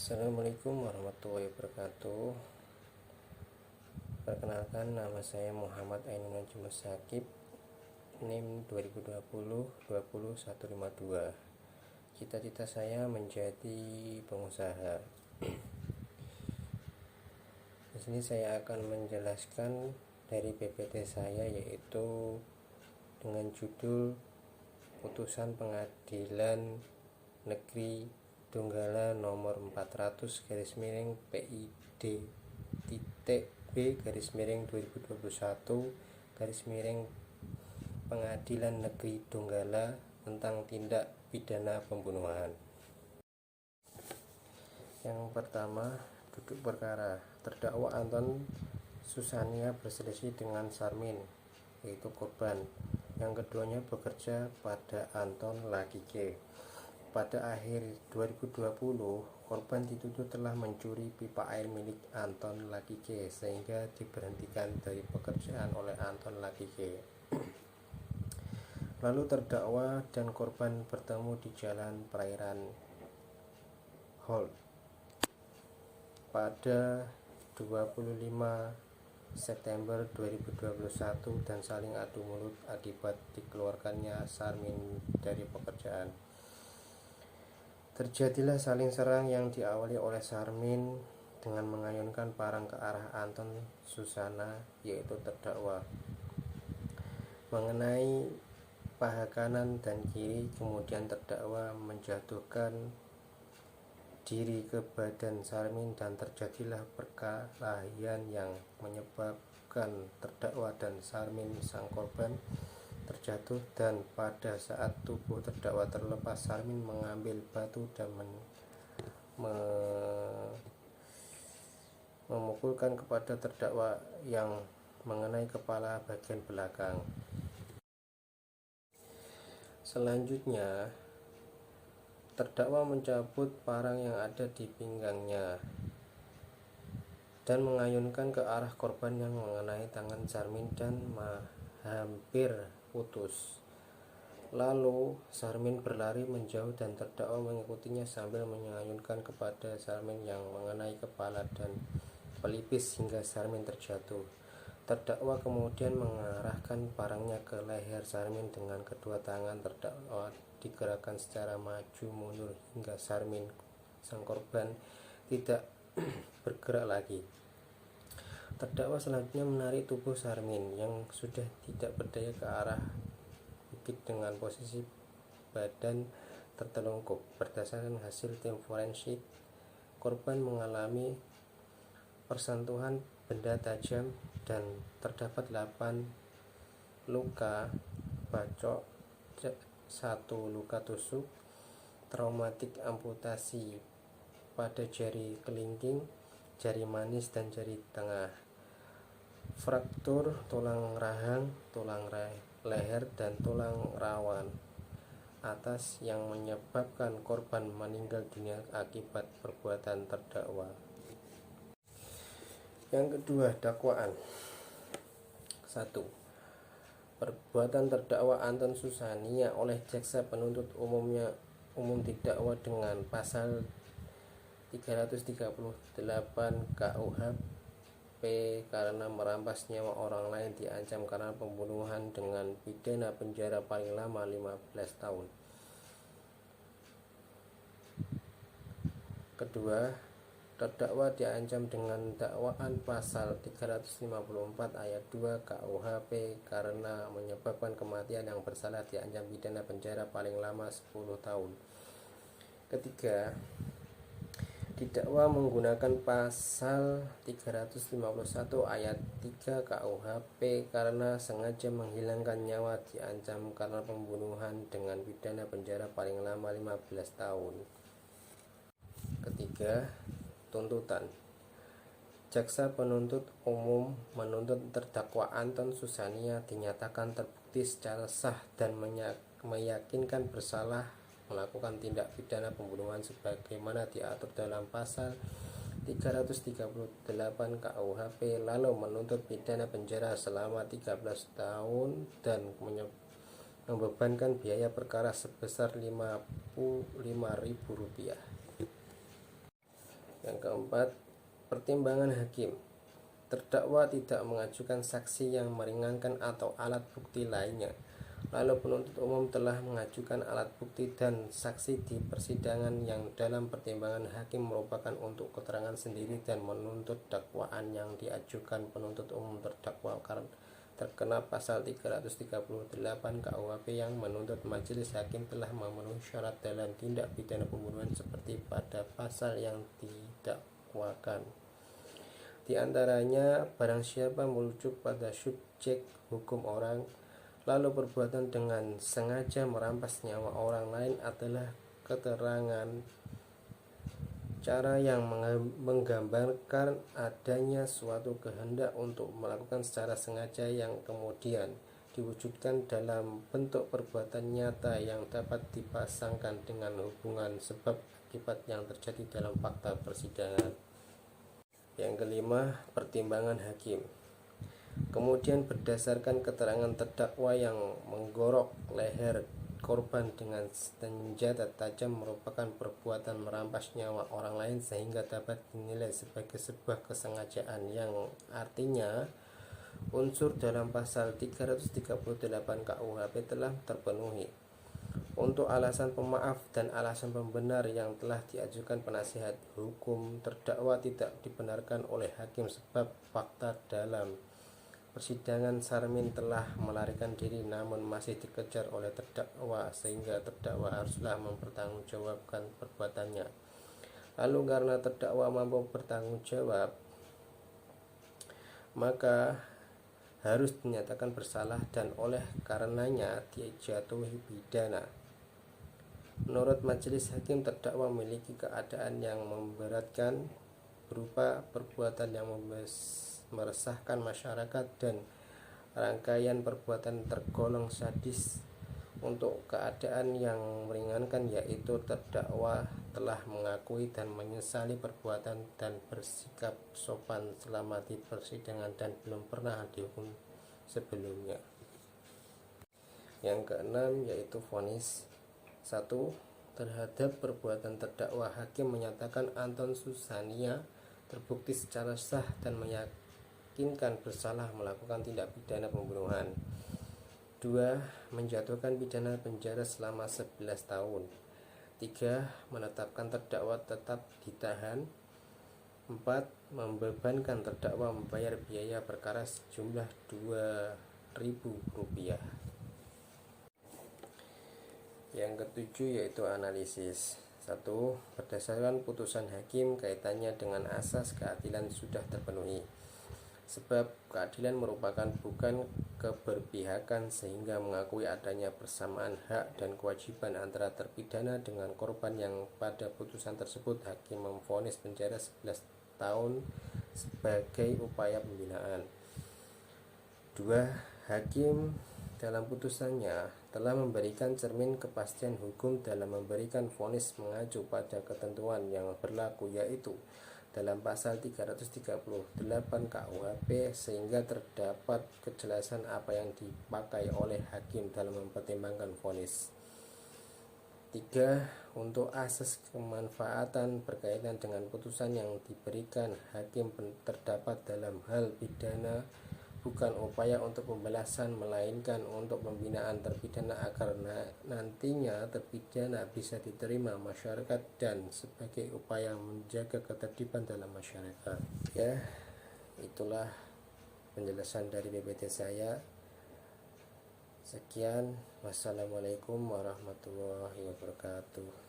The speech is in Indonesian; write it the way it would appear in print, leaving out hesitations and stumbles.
Assalamualaikum warahmatullahi wabarakatuh. Perkenalkan, nama saya Muhammad Ainun Najmus Syakib, NIM 2020-20152. Cita-cita saya menjadi pengusaha. Di sini saya akan menjelaskan dari PPT saya, yaitu dengan judul Putusan Pengadilan Negeri Donggala nomor 400/B/2021 Pengadilan Negeri Donggala tentang tindak pidana pembunuhan. Yang pertama, duduk perkara. Terdakwa Anton Susania berselisih dengan Sarmin, yaitu korban. Yang keduanya bekerja pada Anton Lakike. Pada akhir 2020, korban dituduh telah mencuri pipa air milik Anton Lakike sehingga diberhentikan dari pekerjaan oleh Anton Lakike. Lalu terdakwa dan korban bertemu di Jalan Perairan Holt pada 25 September 2021 dan saling adu mulut akibat dikeluarkannya Sarmin dari pekerjaan. Terjadilah saling serang yang diawali oleh Sarmin dengan mengayunkan parang ke arah Anton Susana, yaitu terdakwa, mengenai paha kanan dan kiri. Kemudian terdakwa menjatuhkan diri ke badan Sarmin dan terjadilah perkelahian yang menyebabkan terdakwa dan Sarmin sang korban terjatuh, dan pada saat tubuh terdakwa terlepas, Sarmin mengambil batu dan memukulkan kepada terdakwa yang mengenai kepala bagian belakang. Selanjutnya, terdakwa mencabut parang yang ada di pinggangnya dan mengayunkan ke arah korban yang mengenai tangan Sarmin dan hampir putus. Lalu Sarmin berlari menjauh dan terdakwa mengikutinya sambil mengayunkan kepada Sarmin yang mengenai kepala dan pelipis hingga Sarmin terjatuh. Terdakwa kemudian mengarahkan parangnya ke leher Sarmin dengan kedua tangan. Terdakwa digerakkan secara maju mundur hingga Sarmin sang korban tidak bergerak lagi. Terdakwa selanjutnya menarik tubuh Sarmin yang sudah tidak berdaya ke arah bukit dengan posisi badan tertelungkup. Berdasarkan hasil tim forensik, korban mengalami persentuhan benda tajam dan terdapat 8 luka bacok, 1 luka tusuk traumatik, amputasi pada jari kelingking, jari manis dan jari tengah, fraktur tulang rahang, tulang leher dan tulang rawan atas yang menyebabkan korban meninggal dunia akibat perbuatan terdakwa. Yang kedua, dakwaan. 1. Perbuatan terdakwa Anton Susania oleh jaksa penuntut umum didakwa dengan pasal 338 KUHP karena merampas nyawa orang lain, diancam karena pembunuhan dengan pidana penjara paling lama 15 tahun. Kedua, terdakwa diancam dengan dakwaan pasal 354 ayat 2 KUHP karena menyebabkan kematian yang bersalah, diancam pidana penjara paling lama 10 tahun. Ketiga, didakwa menggunakan pasal 351 ayat 3 KUHP karena sengaja menghilangkan nyawa, diancam karena pembunuhan dengan pidana penjara paling lama 15 tahun. Ketiga, tuntutan. Jaksa penuntut umum menuntut terdakwa Anton Susania dinyatakan terbukti secara sah dan meyakinkan bersalah melakukan tindak pidana pembunuhan sebagaimana diatur dalam pasal 338 KUHP, lalu menuntut pidana penjara selama 13 tahun dan membebankan biaya perkara sebesar Rp55.000. Yang keempat, pertimbangan hakim. Terdakwa tidak mengajukan saksi yang meringankan atau alat bukti lainnya, lalu penuntut umum telah mengajukan alat bukti dan saksi di persidangan yang dalam pertimbangan hakim merupakan untuk keterangan sendiri dan menuntut dakwaan yang diajukan penuntut umum terdakwa karena terkena pasal 338 KUHP yang menuntut majelis hakim telah memenuhi syarat dalam tindak pidana pembunuhan seperti pada pasal yang didakwakan. Di antaranya, barang siapa merujuk pada subjek hukum orang, lalu perbuatan dengan sengaja merampas nyawa orang lain adalah keterangan cara yang menggambarkan adanya suatu kehendak untuk melakukan secara sengaja yang kemudian diwujudkan dalam bentuk perbuatan nyata yang dapat dipasangkan dengan hubungan sebab akibat yang terjadi dalam fakta persidangan. Yang kelima, pertimbangan hakim. Kemudian berdasarkan keterangan terdakwa yang menggorok leher korban dengan senjata tajam merupakan perbuatan merampas nyawa orang lain sehingga dapat dinilai sebagai sebuah kesengajaan, yang artinya unsur dalam pasal 338 KUHP telah terpenuhi. Untuk alasan pemaaf dan alasan pembenar yang telah diajukan penasihat hukum, terdakwa tidak dibenarkan oleh hakim sebab fakta dalam persidangan Sarmin telah melarikan diri namun masih dikejar oleh terdakwa sehingga terdakwa haruslah mempertanggungjawabkan perbuatannya. Lalu karena terdakwa mampu bertanggung jawab, maka harus dinyatakan bersalah dan oleh karenanya dijatuhi pidana. Menurut majelis hakim, terdakwa memiliki keadaan yang memberatkan berupa perbuatan yang meresahkan masyarakat dan rangkaian perbuatan tergolong sadis. Untuk keadaan yang meringankan, yaitu terdakwa telah mengakui dan menyesali perbuatan dan bersikap sopan selama di persidangan dan belum pernah dihukum sebelumnya. Yang keenam, yaitu vonis. 1. Terhadap perbuatan terdakwa, hakim menyatakan Anton Susania terbukti secara sah dan meyakinkan bersalah melakukan tindak pidana pembunuhan. 2. Menjatuhkan pidana penjara selama 11 tahun. 3. Menetapkan terdakwa tetap ditahan. 4. Membebankan terdakwa membayar biaya perkara sejumlah Rp2.000. Yang ketujuh, yaitu analisis. 1. Berdasarkan putusan hakim, kaitannya dengan asas keadilan sudah terpenuhi. Sebab keadilan merupakan bukan keberpihakan sehingga mengakui adanya persamaan hak dan kewajiban antara terpidana dengan korban yang pada putusan tersebut hakim memvonis penjara 11 tahun sebagai upaya pembinaan. 2. Hakim dalam putusannya telah memberikan cermin kepastian hukum dalam memberikan vonis mengacu pada ketentuan yang berlaku, yaitu dalam pasal 338 KUHP, sehingga terdapat kejelasan apa yang dipakai oleh hakim dalam mempertimbangkan vonis. 3. Untuk asas kemanfaatan berkaitan dengan putusan yang diberikan hakim terdapat dalam hal pidana bukan upaya untuk pembalasan melainkan untuk pembinaan terpidana agar nantinya terpidana bisa diterima masyarakat dan sebagai upaya menjaga ketertiban dalam masyarakat. Ya, itulah penjelasan dari PPT saya. Sekian, wassalamualaikum warahmatullahi wabarakatuh.